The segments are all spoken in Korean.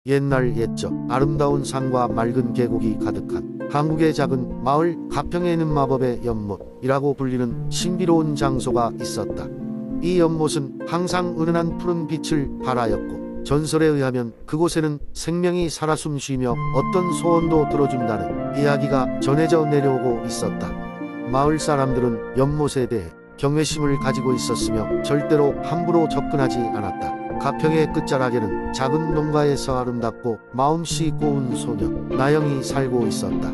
옛날 옛적 아름다운 산과 맑은 계곡이 가득한 한국의 작은 마을 가평에는 마법의 연못이라고 불리는 신비로운 장소가 있었다. 이 연못은 항상 은은한 푸른 빛을 발하였고 전설에 의하면 그곳에는 생명이 살아 숨쉬며 어떤 소원도 들어준다는 이야기가 전해져 내려오고 있었다. 마을 사람들은 연못에 대해 경외심을 가지고 있었으며 절대로 함부로 접근하지 않았다. 가평의 끝자락에는 작은 농가에서 아름답고 마음씨 고운 소녀 나영이 살고 있었다.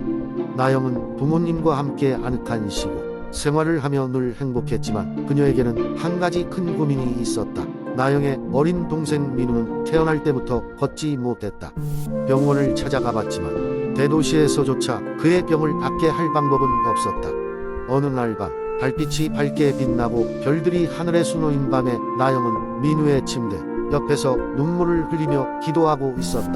나영은 부모님과 함께 아늑한 시고 생활을 하며 늘 행복했지만 그녀에게는 한 가지 큰 고민이 있었다. 나영의 어린 동생 민우는 태어날 때부터 걷지 못했다. 병원을 찾아가 봤지만 대도시에서조차 그의 병을 낫게 할 방법은 없었다. 어느 날 밤 달빛이 밝게 빛나고 별들이 하늘에 수놓인 밤에 나영은 민우의 침대 옆에서 눈물을 흘리며 기도하고 있었다.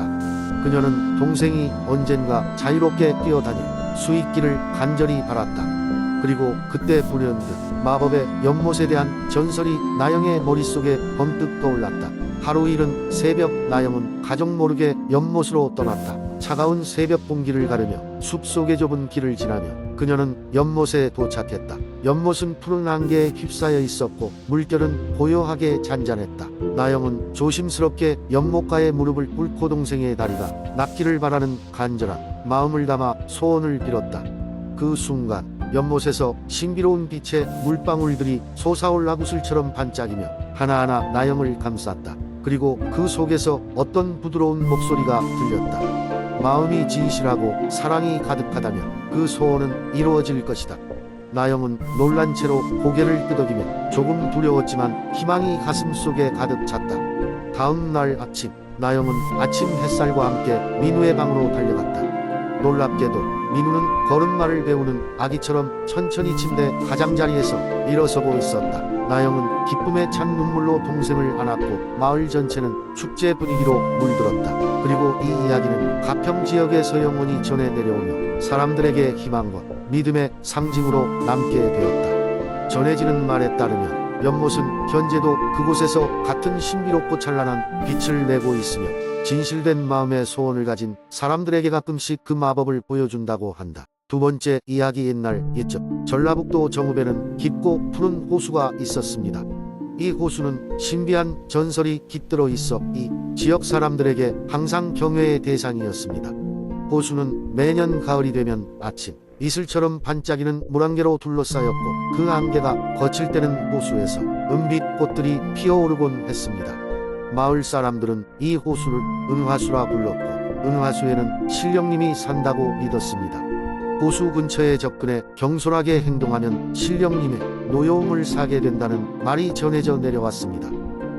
그녀는 동생이 언젠가 자유롭게 뛰어다닐 수 있기를 간절히 바랐다. 그리고 그때 불현듯 마법의 연못에 대한 전설이 나영의 머릿속에 번뜩 떠올랐다. 하루 이른 새벽 나영은 가족 모르게 연못으로 떠났다. 차가운 새벽 공기를 가르며 숲속의 좁은 길을 지나며 그녀는 연못에 도착했다. 연못은 푸른 안개에 휩싸여 있었고 물결은 고요하게 잔잔했다. 나영은 조심스럽게 연못가에 무릎을 꿇고 동생의 다리가 낫기를 바라는 간절한 마음을 담아 소원을 빌었다. 그 순간 연못에서 신비로운 빛의 물방울들이 솟아올라 구슬처럼 반짝이며 하나하나 나영을 감쌌다. 그리고 그 속에서 어떤 부드러운 목소리가 들렸다. 마음이 진실하고 사랑이 가득하다면 그 소원은 이루어질 것이다. 나영은 놀란 채로 고개를 끄덕이며 조금 두려웠지만 희망이 가슴속에 가득 찼다. 다음 날 아침 나영은 아침 햇살과 함께 민우의 방으로 달려갔다. 놀랍게도 민우는 걸음마를 배우는 아기처럼 천천히 침대 가장자리에서 일어서고 있었다. 나영은 기쁨에 찬 눈물로 동생을 안았고 마을 전체는 축제 분위기로 물들었다. 그리고 이 이야기는 가평 지역에서 영원히 전해 내려오며 사람들에게 희망과 믿음의 상징으로 남게 되었다. 전해지는 말에 따르면 연못은 현재도 그곳에서 같은 신비롭고 찬란한 빛을 내고 있으며 진실된 마음의 소원을 가진 사람들에게 가끔씩 그 마법을 보여준다고 한다. 두 번째 이야기. 옛날 옛적 전라북도 정읍에는 깊고 푸른 호수가 있었습니다. 이 호수는 신비한 전설이 깃들어 있어 이 지역 사람들에게 항상 경외의 대상이었습니다. 호수는 매년 가을이 되면 아침 이슬처럼 반짝이는 물안개로 둘러싸였고 그 안개가 거칠 때는 호수에서 은빛 꽃들이 피어오르곤 했습니다. 마을 사람들은 이 호수를 은화수라 불렀고 은화수에는 신령님이 산다고 믿었습니다. 호수 근처에 접근해 경솔하게 행동하면 신령님의 노여움을 사게 된다는 말이 전해져 내려왔습니다.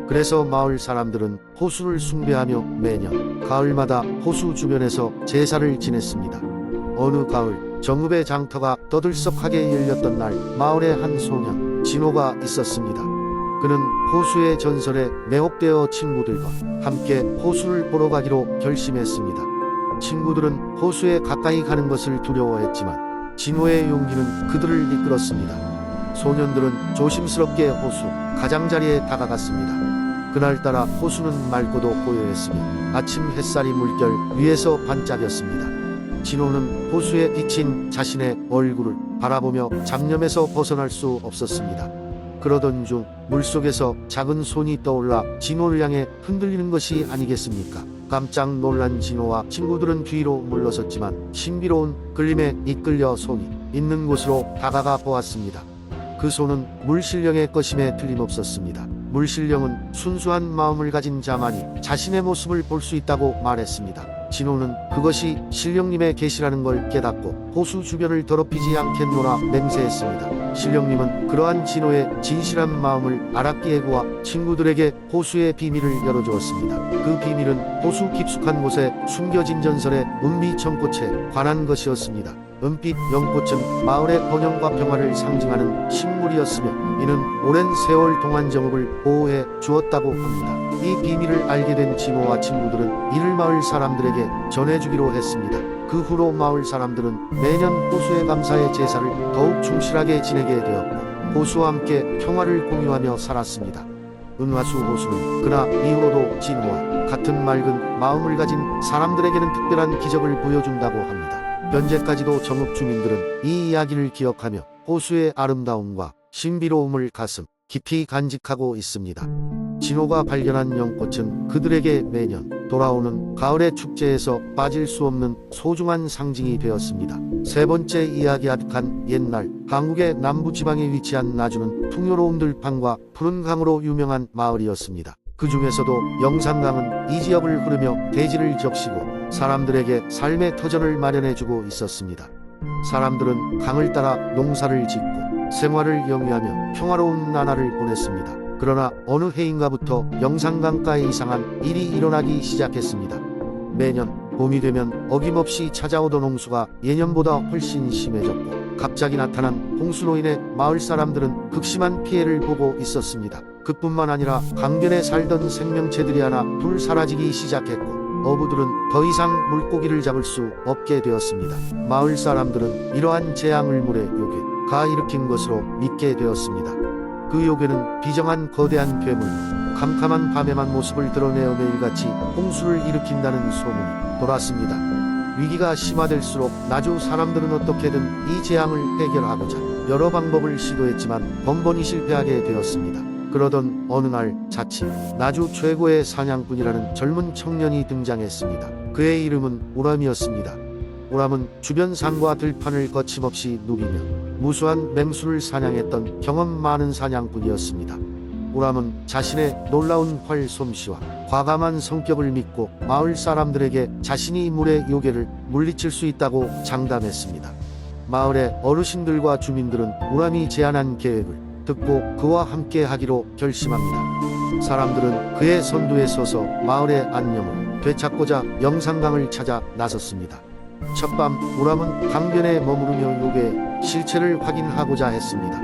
그래서 마을 사람들은 호수를 숭배하며 매년 가을마다 호수 주변에서 제사를 지냈습니다. 어느 가을 정읍의 장터가 떠들썩하게 열렸던 날 마을에 한 소년 진호가 있었습니다. 그는 호수의 전설에 매혹되어 친구들과 함께 호수를 보러 가기로 결심했습니다. 친구들은 호수에 가까이 가는 것을 두려워했지만 진호의 용기는 그들을 이끌었습니다. 소년들은 조심스럽게 호수 가장자리에 다가갔습니다. 그날따라 호수는 맑고도 고요했으며 아침 햇살이 물결 위에서 반짝였습니다. 진호는 호수에 비친 자신의 얼굴을 바라보며 잡념에서 벗어날 수 없었습니다. 그러던 중 물속에서 작은 손이 떠올라 진호를 향해 흔들리는 것이 아니겠습니까? 깜짝 놀란 진호와 친구들은 뒤로 물러섰지만 신비로운 그림에 이끌려 손이 있는 곳으로 다가가 보았습니다. 그 손은 물신령의 것임에 틀림없었습니다. 물신령은 순수한 마음을 가진 자만이 자신의 모습을 볼 수 있다고 말했습니다. 진호는 그것이 신령님의 계시라는 걸 깨닫고 호수 주변을 더럽히지 않겠노라 맹세했습니다. 신령님은 그러한 진호의 진실한 마음을 알았기에 그와 친구들에게 호수의 비밀을 열어주었습니다. 그 비밀은 호수 깊숙한 곳에 숨겨진 전설의 은빛 연꽃에 관한 것이었습니다. 은빛 연꽃은 마을의 번영과 평화를 상징하는 식물이었으며 이는 오랜 세월 동안 정읍을 보호해 주었다고 합니다. 이 비밀을 알게 된 진호와 친구들은 이를 마을 사람들에게 전해주기로 했습니다. 그 후로 마을 사람들은 매년 호수의 감사의 제사를 더욱 충실하게 지내게 되었고 호수와 함께 평화를 공유하며 살았습니다. 은화수 호수는 그나 이후로도 진호와 같은 맑은 마음을 가진 사람들에게는 특별한 기적을 보여준다고 합니다. 현재까지도 정읍 주민들은 이 이야기를 기억하며 호수의 아름다움과 신비로움을 가슴 깊이 간직하고 있습니다. 진호가 발견한 연꽃은 그들에게 매년 돌아오는 가을의 축제에서 빠질 수 없는 소중한 상징이 되었습니다. 세 번째 이야기. 아득한 옛날 한국의 남부지방에 위치한 나주는 풍요로운 들판과 푸른 강으로 유명한 마을이었습니다. 그 중에서도 영산강은 이 지역을 흐르며 대지를 적시고 사람들에게 삶의 터전을 마련해주고 있었습니다. 사람들은 강을 따라 농사를 짓고 생활을 영위하며 평화로운 나날을 보냈습니다. 그러나 어느 해인가부터 영산강가에 이상한 일이 일어나기 시작했습니다. 매년 봄이 되면 어김없이 찾아오던 홍수가 예년보다 훨씬 심해졌고 갑자기 나타난 홍수로 인해 마을 사람들은 극심한 피해를 보고 있었습니다. 그뿐만 아니라 강변에 살던 생명체들이 하나 둘 사라지기 시작했고 어부들은 더 이상 물고기를 잡을 수 없게 되었습니다. 마을 사람들은 이러한 재앙을 물의 요괴가 일으킨 것으로 믿게 되었습니다. 그 요괴는 비정한 거대한 괴물로 캄캄한 밤에만 모습을 드러내어 매일같이 홍수를 일으킨다는 소문이 돌았습니다. 위기가 심화될수록 나주 사람들은 어떻게든 이 재앙을 해결하고자 여러 방법을 시도했지만 번번이 실패하게 되었습니다. 그러던 어느 날 자칫 나주 최고의 사냥꾼이라는 젊은 청년이 등장했습니다. 그의 이름은 우람이었습니다. 우람은 주변 산과 들판을 거침없이 누비며 무수한 맹수를 사냥했던 경험 많은 사냥꾼이었습니다. 우람은 자신의 놀라운 활 솜씨와 과감한 성격을 믿고 마을 사람들에게 자신이 물의 요괴를 물리칠 수 있다고 장담했습니다. 마을의 어르신들과 주민들은 우람이 제안한 계획을 듣고 그와 함께 하기로 결심합니다. 사람들은 그의 선두에 서서 마을의 안녕을 되찾고자 영산강을 찾아 나섰습니다. 첫밤 우람은 강변에 머무르며 요괴의 실체를 확인하고자 했습니다.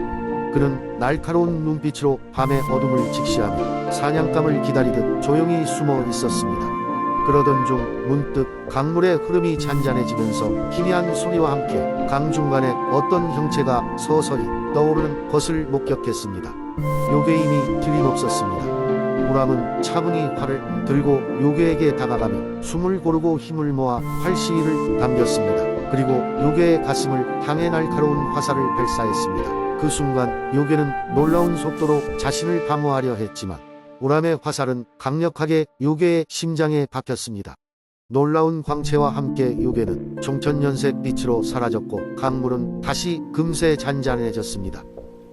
그는 날카로운 눈빛으로 밤의 어둠을 직시하며 사냥감을 기다리듯 조용히 숨어 있었습니다. 그러던 중 문득 강물의 흐름이 잔잔해지면서 희미한 소리와 함께 강 중간에 어떤 형체가 서서히 떠오르는 것을 목격했습니다. 요괴임이 틀림없었습니다. 우람은 차분히 활을 들고 요괴에게 다가가며 숨을 고르고 힘을 모아 활시위를 당겼습니다. 그리고 요괴의 가슴을 향해 날카로운 화살을 발사했습니다. 그 순간 요괴는 놀라운 속도로 자신을 방어하려 했지만 우람의 화살은 강력하게 요괴의 심장에 박혔습니다. 놀라운 광채와 함께 요괴는 총천연색 빛으로 사라졌고 강물은 다시 금세 잔잔해졌습니다.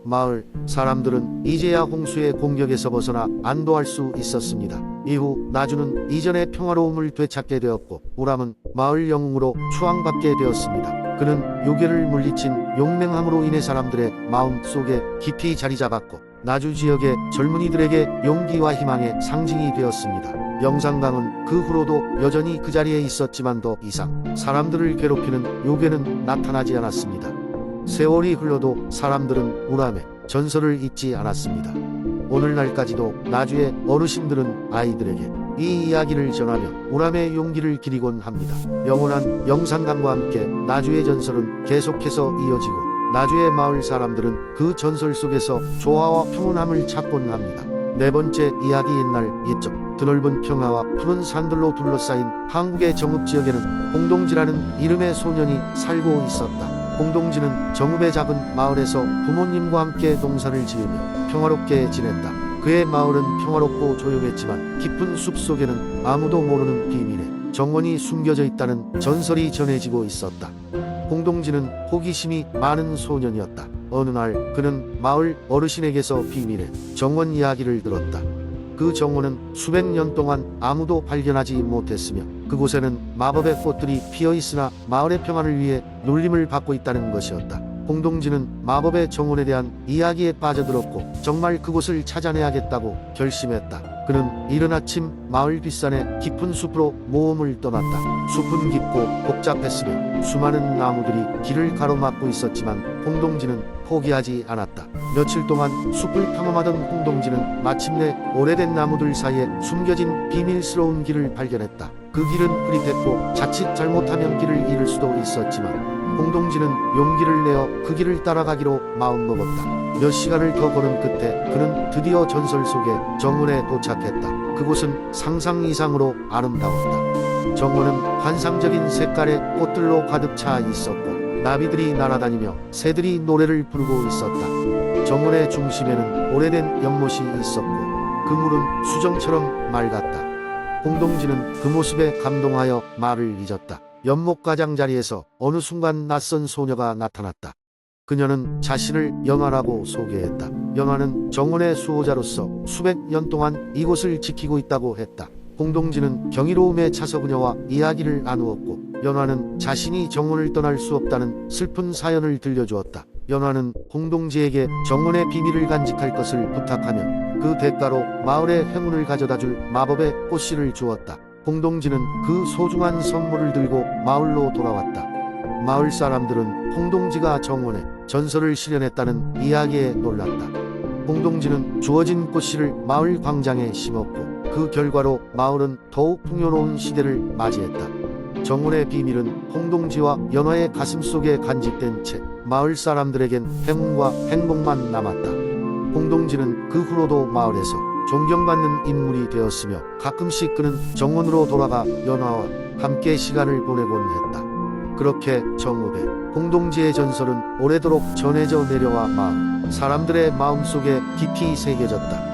마을 사람들은 이제야 홍수의 공격에서 벗어나 안도할 수 있었습니다. 이후 나주는 이전의 평화로움을 되찾게 되었고 우람은 마을 영웅으로 추앙받게 되었습니다. 그는 요괴를 물리친 용맹함으로 인해 사람들의 마음 속에 깊이 자리 잡았고 나주 지역의 젊은이들에게 용기와 희망의 상징이 되었습니다. 영산강은 그 후로도 여전히 그 자리에 있었지만 더 이상 사람들을 괴롭히는 요괴는 나타나지 않았습니다. 세월이 흘러도 사람들은 우람의 전설을 잊지 않았습니다. 오늘날까지도 나주의 어르신들은 아이들에게 이 이야기를 전하며 우람의 용기를 기리곤 합니다. 영원한 영산강과 함께 나주의 전설은 계속해서 이어지고 나주의 마을 사람들은 그 전설 속에서 조화와 평온함을 찾곤 합니다. 네 번째 이야기. 옛날 옛적 드넓은 평화와 푸른 산들로 둘러싸인 한국의 정읍 지역에는 홍동지라는 이름의 소년이 살고 있었다. 홍동지는 정읍의 작은 마을에서 부모님과 함께 농사를 지으며 평화롭게 지냈다. 그의 마을은 평화롭고 조용했지만 깊은 숲 속에는 아무도 모르는 비밀의 정원이 숨겨져 있다는 전설이 전해지고 있었다. 홍동지는 호기심이 많은 소년이었다. 어느 날 그는 마을 어르신에게서 비밀의 정원 이야기를 들었다. 그 정원은 수백 년 동안 아무도 발견하지 못했으며 그곳에는 마법의 꽃들이 피어 있으나 마을의 평안을 위해 놀림을 받고 있다는 것이었다. 홍동지는 마법의 정원에 대한 이야기에 빠져들었고 정말 그곳을 찾아내야겠다고 결심했다. 그는 이른 아침 마을 뒷산의 깊은 숲으로 모험을 떠났다. 숲은 깊고 복잡했으며 수많은 나무들이 길을 가로막고 있었지만 홍동지는 포기하지 않았다. 며칠 동안 숲을 탐험하던 홍동지는 마침내 오래된 나무들 사이에 숨겨진 비밀스러운 길을 발견했다. 그 길은 흐릿했고 자칫 잘못하면 길을 잃을 수도 있었지만 홍동지는 용기를 내어 그 길을 따라가기로 마음먹었다. 몇 시간을 더 걸은 끝에 그는 드디어 전설 속의 정원에 도착했다. 그곳은 상상 이상으로 아름다웠다. 정원은 환상적인 색깔의 꽃들로 가득 차 있었고 나비들이 날아다니며 새들이 노래를 부르고 있었다. 정원의 중심에는 오래된 연못이 있었고 그 물은 수정처럼 맑았다. 홍동지는 그 모습에 감동하여 말을 잊었다. 연못 가장자리에서 어느 순간 낯선 소녀가 나타났다. 그녀는 자신을 연화라고 소개했다. 연화는 정원의 수호자로서 수백 년 동안 이곳을 지키고 있다고 했다. 홍동지는 경이로움에 차서 그녀와 이야기를 나누었고 연화는 자신이 정원을 떠날 수 없다는 슬픈 사연을 들려주었다. 연화는 홍동지에게 정원의 비밀을 간직할 것을 부탁하며 그 대가로 마을의 행운을 가져다줄 마법의 꽃씨를 주었다. 홍동지는 그 소중한 선물을 들고 마을로 돌아왔다. 마을 사람들은 홍동지가 정원에 전설을 실현했다는 이야기에 놀랐다. 홍동지는 주어진 꽃씨를 마을 광장에 심었고 그 결과로 마을은 더욱 풍요로운 시대를 맞이했다. 정원의 비밀은 홍동지와 연화의 가슴속에 간직된 채 마을 사람들에겐 행운과 행복만 남았다. 홍동지는 그 후로도 마을에서 존경받는 인물이 되었으며 가끔씩 그는 정원으로 돌아가 연화와 함께 시간을 보내곤 했다. 그렇게 정읍에 홍동지의 전설은 오래도록 전해져 내려와 마을 사람들의 마음속에 깊이 새겨졌다.